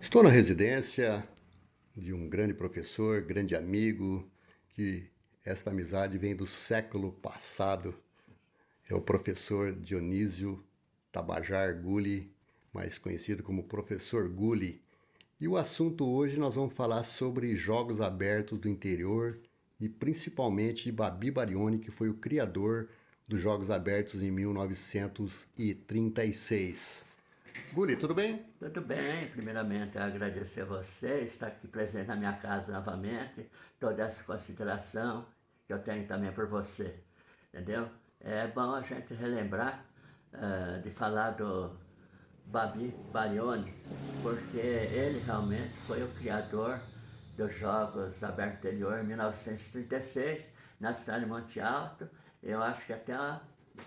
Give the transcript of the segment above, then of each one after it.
Estou na residência de um grande professor, grande amigo, que esta amizade vem do século passado. É o professor Dionísio Tabajar Gulli, mais conhecido como Professor Gulli. E o assunto hoje nós vamos falar sobre jogos abertos do interior e principalmente de Babi Barioni, que foi o criador dos jogos abertos em 1936. Gulli, tudo bem? Tudo bem, primeiramente agradecer a você, estar aqui presente na minha casa novamente, toda essa consideração que eu tenho também por você, entendeu? É bom a gente relembrar de falar do Babi Barioni, porque ele realmente foi o criador dos Jogos Abertos Interior em 1936, na cidade de Monte Alto. Eu acho que até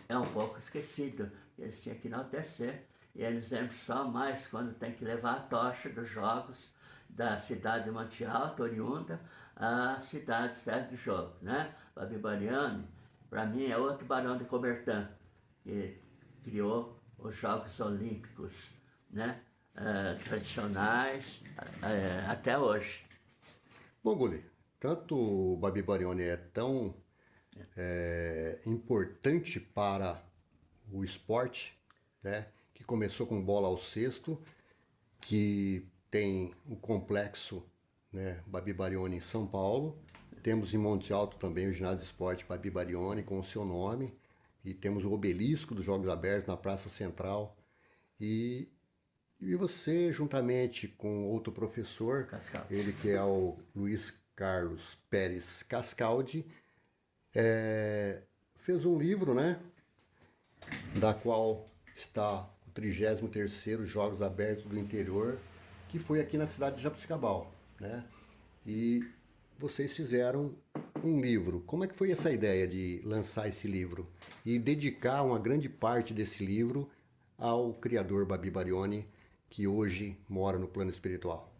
é um pouco esquecido, eles tinham que enaltecer. E eles lembram só mais quando tem que levar a tocha dos jogos da cidade de Monte Alto, oriunda, à cidade sede de jogos, né? Babi Barioni, para mim, é outro barão de Coubertin, que criou os Jogos Olímpicos, né? Tradicionais, até hoje. Bom, Gulli, tanto o Babi Barioni é tão importante para o esporte, né? Que começou com bola ao cesto, que tem o complexo, né, Babi Barioni em São Paulo. Temos em Monte Alto também o ginásio de esporte Babi Barioni com o seu nome. E temos o obelisco dos Jogos Abertos na Praça Central. E você, juntamente com outro professor, Cascaldi. ele que é o Luiz Carlos Pérez Cascaldi, fez um livro, né, da qual está o 33º Jogos Abertos do Interior, que foi aqui na cidade de Jaboticabal, né? E vocês fizeram um livro. Como é que foi essa ideia de lançar esse livro e dedicar uma grande parte desse livro ao criador Babi Barioni, que hoje mora no plano espiritual?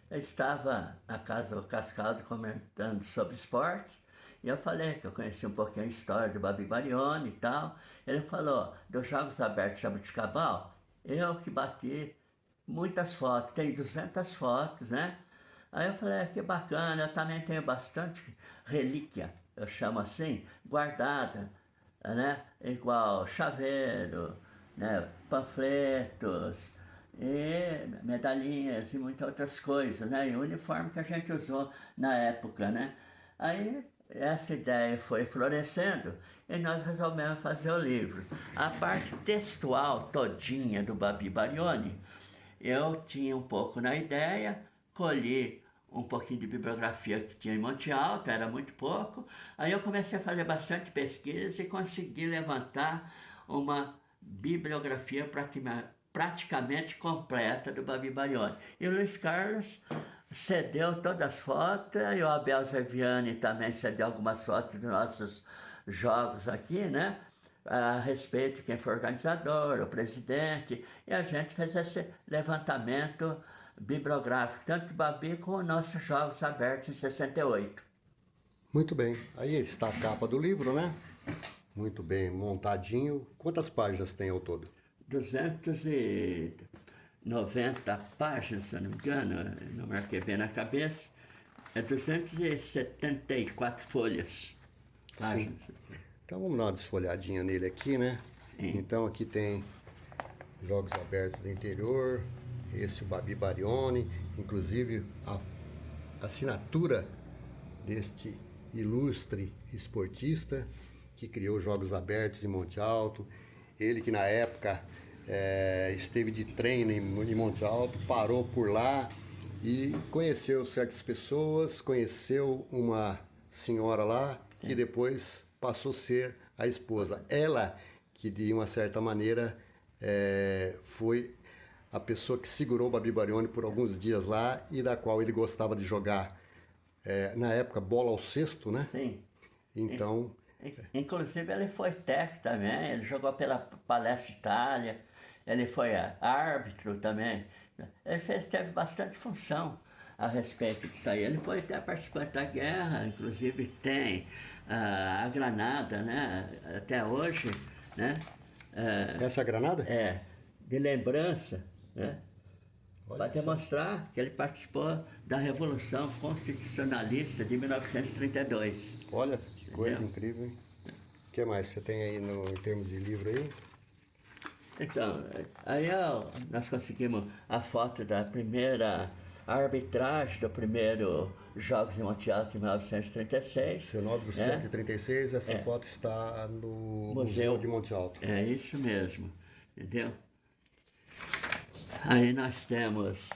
Eu estava na casa do Cascaldi comentando sobre esportes, e eu falei que eu conheci um pouquinho a história do Babi Barioni e tal. Ele falou, dos Jogos Abertos de Jaboticabal, eu que bati muitas fotos, tem 200 fotos, né? Aí eu falei, que bacana, eu também tenho bastante relíquia, eu chamo assim, guardada, né? Igual chaveiro, né? Panfletos, e medalhinhas e muitas outras coisas, né? E o uniforme que a gente usou na época, né? Aí essa ideia foi florescendo e nós resolvemos fazer o livro. A parte textual todinha do Babi Barioni, eu tinha um pouco na ideia, colhi um pouquinho de bibliografia que tinha em Monte Alto, era muito pouco. Aí eu comecei a fazer bastante pesquisa e consegui levantar uma bibliografia praticamente completa do Babi Barioni. E o Luiz Carlos cedeu todas as fotos, e o Abel Zeviani também cedeu algumas fotos dos nossos jogos aqui, né? A respeito de quem foi organizador, o presidente, e a gente fez esse levantamento bibliográfico, tanto do Babi como os nossos Jogos Abertos em 68. Muito bem. Aí está a capa do livro, né? Muito bem montadinho. Quantas páginas tem ao todo? 290 páginas, se eu não me engano, não marquei bem na cabeça, é 274 folhas, páginas. Sim. Então vamos dar uma desfolhadinha nele aqui, né? Sim. Então aqui tem Jogos Abertos do Interior, esse o Babi Barioni, inclusive a assinatura deste ilustre esportista que criou Jogos Abertos em Monte Alto. Ele que na época esteve de treino em Monte Alto, parou por lá e conheceu certas pessoas, conheceu uma senhora lá que depois passou a ser a esposa. Ela que de uma certa maneira foi a pessoa que segurou o Babi Barioni por alguns dias lá e da qual ele gostava de jogar, na época, bola ao cesto, né? Sim. Então, Inclusive ele foi técnico também, ele jogou pela Palestra Itália, ele foi árbitro também teve bastante função a respeito disso aí. Ele foi até participante da guerra, inclusive tem a granada, né? Até hoje, né? Essa granada? De lembrança, né? Olha Para só. demonstrar que ele participou da Revolução Constitucionalista de 1932. Olha, que coisa incrível, hein? O que mais você tem aí em termos de livro aí? Então, aí nós conseguimos a foto da primeira arbitragem do primeiro Jogos em Monte Alto em 1936. 19 do né? século 36, essa foto está no Museu de Monte Alto. É isso mesmo, entendeu? Aí nós temos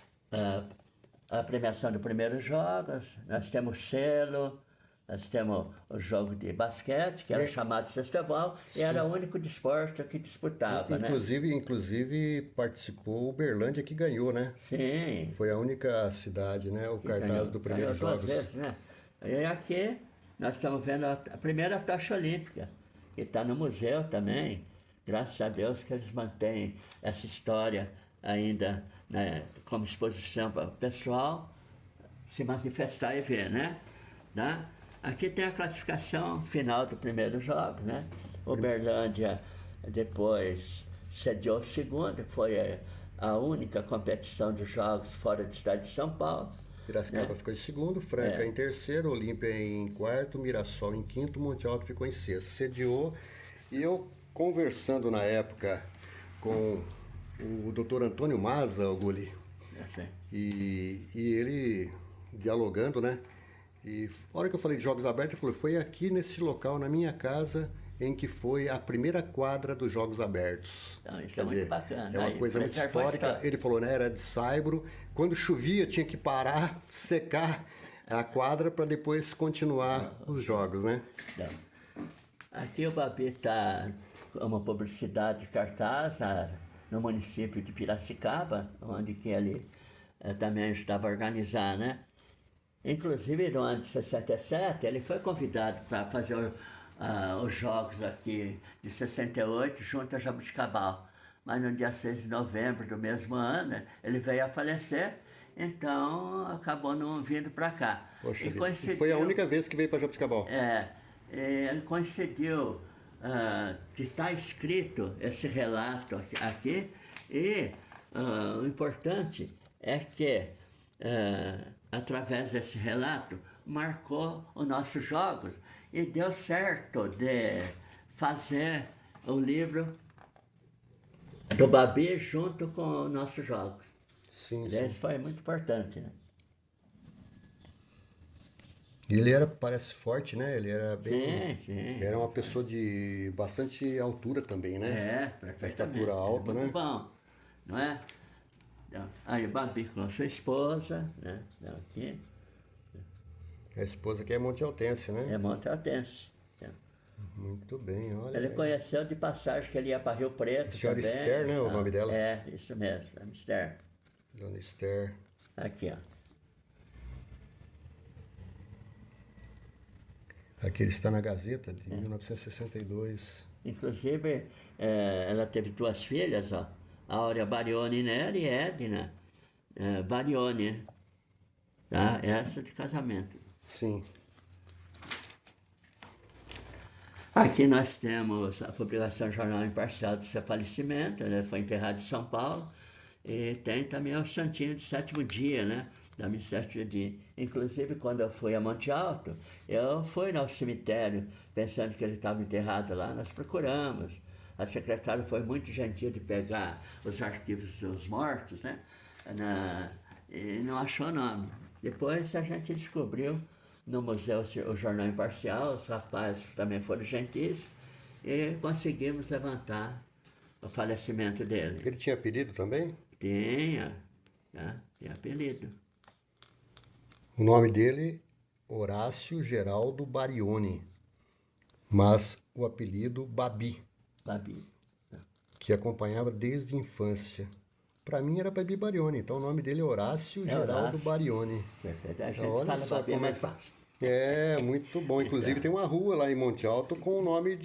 a premiação dos primeiros jogos, nós temos selo, nós temos o jogo de basquete, que era chamado de sexteval, e era o único desporto que disputava, né? Inclusive participou Uberlândia que ganhou, né? Sim. Foi a única cidade, né? O cartaz Ganhou, do primeiro ganhou duas Jogos. vezes, né? E aqui nós estamos vendo a primeira tocha olímpica, que está no museu também. Graças a Deus que eles mantêm essa história ainda, né, como exposição para o pessoal se manifestar e ver, né? Tá? Aqui tem a classificação final do primeiro jogo, né? Uberlândia depois sediou o segundo, foi a única competição de jogos fora do estado de São Paulo. Piracicaba ficou em segundo, Franca em terceiro, Olímpia em quarto, Mirassol em quinto, Monte Alto ficou em sexto. Sediou, e eu conversando na época com o Dr. Antônio Maza, o Guli, e ele dialogando, né? E a hora que eu falei de Jogos Abertos, ele falou, foi aqui nesse local, na minha casa, em que foi a primeira quadra dos Jogos Abertos. Então, isso é muito bacana. É uma coisa muito histórica. Ele falou, né, era de saibro. Quando chovia, tinha que parar, secar a quadra para depois continuar os jogos, né? Então, aqui o Babi está com uma publicidade de cartaz no município de Piracicaba, onde que ele também ajudava a organizar, né? Inclusive, no ano de 67, ele foi convidado para fazer os jogos aqui de 68 junto a Jabuticabal. Mas no dia 6 de novembro do mesmo ano, ele veio a falecer, então acabou não vindo para cá. Poxa, foi a única vez que veio para Jabuticabal. Coincidiu de estar escrito esse relato aqui, e o importante é que através desse relato, marcou os nossos jogos e deu certo de fazer o livro do Babi junto com os nossos jogos. Sim, Isso foi muito importante, né? Ele parece forte, né? Ele era bem... Sim. Era uma pessoa de bastante altura também, né? Perfeitamente. Estatura alta, muito né? bom, não é? Então, aí o Babi com a sua esposa, né? Aqui. A esposa que é Monte Altense, né? É Monte Altense. Muito bem, olha. Ele conheceu de passagem que ele ia para Rio Preto. Senhora também. Esther, né? O nome dela? É, isso mesmo, a Esther. Dona Esther. Aqui, ó. Aqui ele está na Gazeta de 1962. Inclusive, ela teve duas filhas, ó. Áurea Barione Neri e Edna Barione. Tá? Essa de casamento. Sim. Aqui nós temos a publicação Jornal Imparcial do seu falecimento. Ele foi enterrado em São Paulo. E tem também o Santinho de Sétimo Dia, né? Da missa de Sétimo Dia. Inclusive, quando eu fui a Monte Alto, eu fui no cemitério, pensando que ele estava enterrado lá. Nós procuramos. A secretária foi muito gentil de pegar os arquivos dos mortos, né? E não achou nome. Depois a gente descobriu no museu o Jornal Imparcial, os rapazes também foram gentis, e conseguimos levantar o falecimento dele. Ele tinha apelido também? Tinha, tá? Tinha apelido. O nome dele, Horácio Geraldo Barione, mas o apelido Babi. Babi. Que acompanhava desde a infância. Para mim era Babi Barione, então o nome dele é Horácio Geraldo Barione. Perfeito, a gente Olha fala só Babi, é mais fácil. É, muito bom. Inclusive tem uma rua lá em Monte Alto com o nome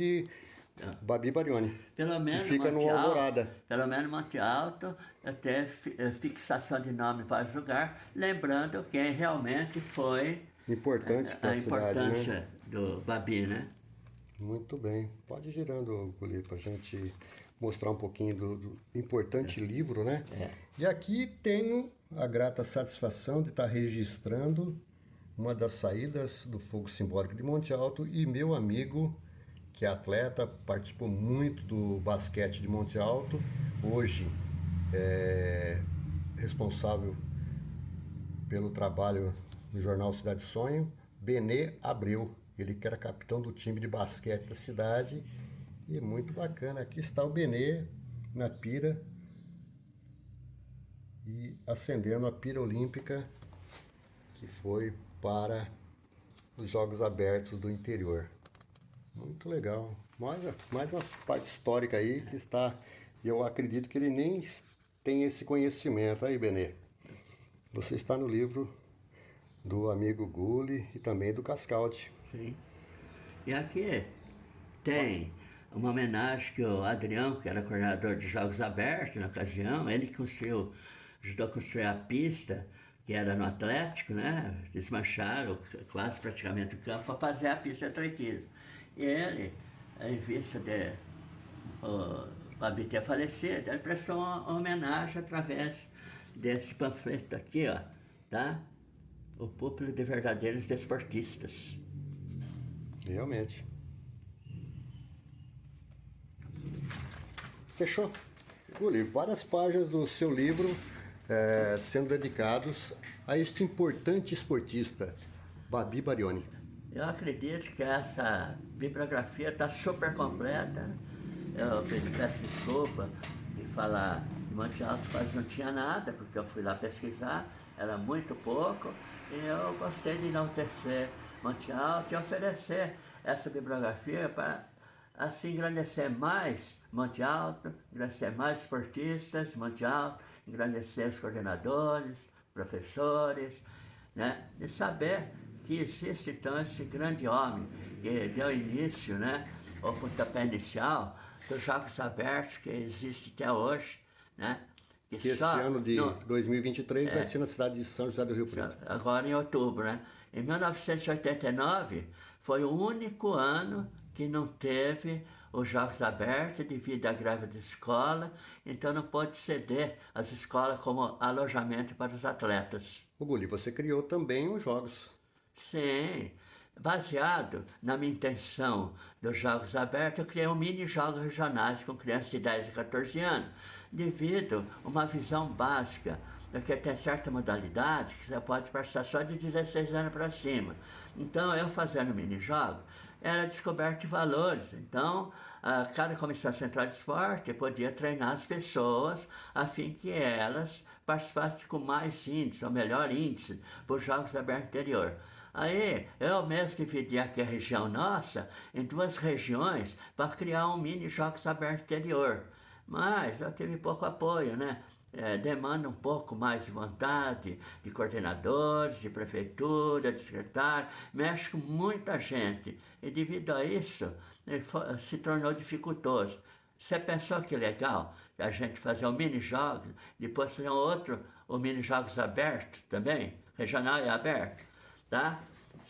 Babi Barioni. Pelo Que menos fica no Monte Alto, Alvorada. pelo menos Monte Alto tem fixação de nome em vários lugares, lembrando quem realmente foi Importante para a a cidade, né? importância do Babi, né? Muito bem. Pode ir girando, Guli, para a gente mostrar um pouquinho do importante livro, né? E aqui tenho a grata satisfação de estar registrando uma das saídas do Fogo Simbólico de Monte Alto e meu amigo, que é atleta, participou muito do basquete de Monte Alto, hoje é responsável pelo trabalho no jornal Cidade Sonho, Benê Abreu. Ele que era capitão do time de basquete da cidade. E muito bacana. Aqui está o Benê na pira e acendendo a pira olímpica que foi para os Jogos Abertos do Interior. Muito legal. Mais uma parte histórica aí que está... Eu acredito que ele nem tem esse conhecimento. Aí, Benê, você está no livro do amigo Gulli e também do Cascaldi. Sim. E aqui tem uma homenagem que o Adrião, que era coordenador de Jogos Abertos na ocasião, ele que ajudou a construir a pista, que era no Atlético, né? Desmancharam quase praticamente o campo para fazer a pista de atletismo. E ele, em vista de o Babi ter falecido, ele prestou uma homenagem através desse panfleto aqui, ó, tá? O Púlpito de Verdadeiros Desportistas. Realmente. Fechou? Gulli, várias páginas do seu livro sendo dedicados a este importante esportista, Babi Barioni. Eu acredito que essa bibliografia está super completa. Eu peço desculpa de falar de Monte Alto, quase não tinha nada, porque eu fui lá pesquisar, era muito pouco, e eu gostei de enaltecer Monte Alto e oferecer essa bibliografia para assim engrandecer mais Monte Alto, engrandecer mais esportistas, Monte Alto, engrandecer os coordenadores, professores, né? E saber que existe então esse grande homem que deu início, né, ao pontapé inicial dos Jogos Abertos que existe até hoje, né? Que esse ano de 2023 vai ser na cidade de São José do Rio Preto. Agora em outubro, né? Em 1989 foi o único ano que não teve os Jogos Abertos devido à greve da escola, então não pôde ceder as escolas como alojamento para os atletas. O Gulli, você criou também os Jogos. Sim, baseado na minha intenção dos Jogos Abertos, eu criei um mini-jogos regionais com crianças de 10 a 14 anos, devido a uma visão básica, porque tem certa modalidade que você pode participar só de 16 anos para cima. Então, eu fazendo mini-jogos, era descoberta de valores. Então, cada comissão central de esporte podia treinar as pessoas a fim que elas participassem com mais índice, ou melhor índice, para os Jogos Abertos Interior. Aí, eu mesmo dividi aqui a região nossa em duas regiões para criar um mini Jogos Abertos Interior. Mas eu tive pouco apoio, né? Demanda um pouco mais de vontade de coordenadores, de prefeitura, de secretário, mexe com muita gente. E devido a isso, se tornou dificultoso. Você pensou que legal a gente fazer um mini-jogos, depois fazer um outro, o mini-jogos aberto também, regional e aberto, tá?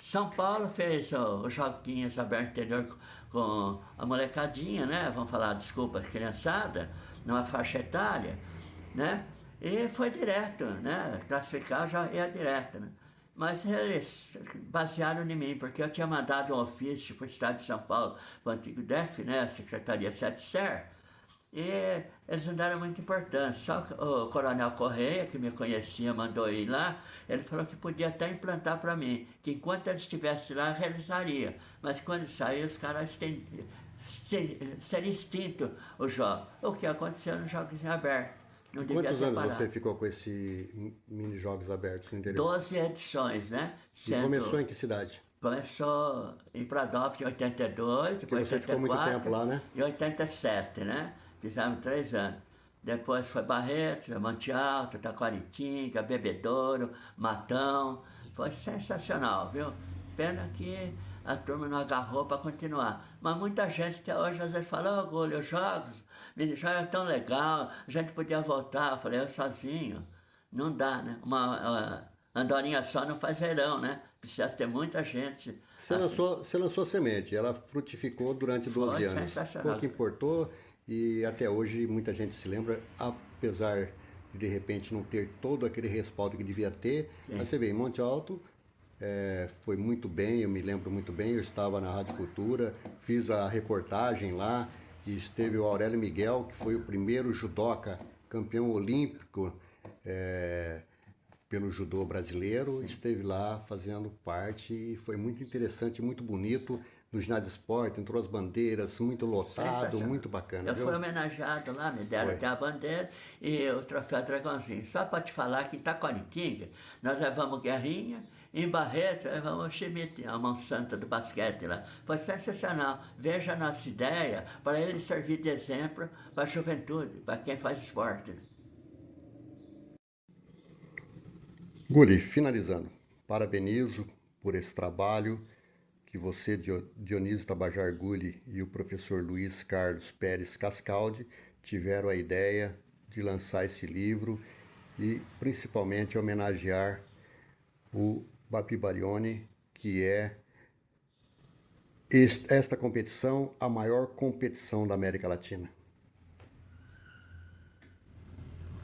São Paulo fez os joguinhos abertos interior com a molecadinha, né? Vamos falar, desculpa, criançada, numa faixa etária, né? E foi direto, né? Classificar já ia direto, né? Mas eles basearam em mim, porque eu tinha mandado um ofício para o Estado de São Paulo, para o antigo DEF, né? A Secretaria 7SER, e eles não deram muita importância. Só que o Coronel Correia, que me conhecia, mandou ir lá, ele falou que podia até implantar para mim, que enquanto ele estivesse lá, realizaria. Mas quando saiu, os caras seria extinto o jogo. O que aconteceu nos Jogos Abertos. Não devia Quantos ter anos parado. você ficou com esse mini Jogos Abertos no interior? 12 edições, né? E começou em que cidade? Começou em Pradópolis em 82, depois você ficou muito tempo lá, né? Em 87, né? Fizemos 3 anos. Depois foi Barretos, Monte Alto, Taquaritinga, Bebedouro, Matão. Foi sensacional, viu? Pena que a turma não agarrou para continuar. Mas muita gente até hoje às vezes fala, ô Gulli, os jogos, era tão legal, a gente podia voltar. Eu falei, eu sozinho, não dá, né? Uma andorinha só não faz verão, né? Precisa ter muita gente. Assim, Você lançou a semente, ela frutificou durante 12 foi anos. Foi o sensacional. que importou e até hoje muita gente se lembra, apesar de repente não ter todo aquele respaldo que devia ter. Mas Sim, você vê, em Monte Alto foi muito bem, eu me lembro muito bem, eu estava na Rádio Cultura, fiz a reportagem lá e esteve o Aurélio Miguel, que foi o primeiro judoca campeão olímpico pelo judô brasileiro, esteve lá fazendo parte e foi muito interessante, muito bonito. No ginásio de esporte, entrou as bandeiras, muito lotado, sensacional. muito bacana, Eu fui viu? homenageado lá, me deram Foi. até a bandeira e o troféu Dragãozinho. Só para te falar que em Taquaritinga nós levamos Guerrinha, em Barreto levamos o Schmidt, a mão santa do basquete lá. Foi sensacional. Veja a nossa ideia para ele servir de exemplo para a juventude, para quem faz esporte. Guli, finalizando, parabenizo por esse trabalho que você, Dionísio Tabajar Gulli, e o professor Luiz Carlos Pérez Cascaldi tiveram a ideia de lançar esse livro e principalmente homenagear o Babi Barioni, que é esta competição a maior competição da América Latina.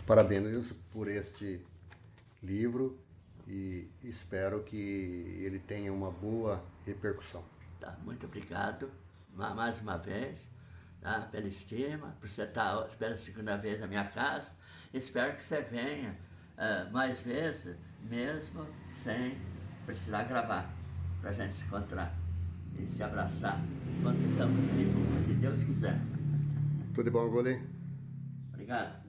Parabéns por este livro e espero que ele tenha uma boa repercussão. Tá? Muito obrigado mais uma vez, tá? Pela estima, por você estar pela segunda vez na minha casa. Espero que você venha mais vezes, mesmo sem precisar gravar, para a gente se encontrar e se abraçar enquanto estamos vivos, se Deus quiser. Tudo de bom, Goli? Obrigado.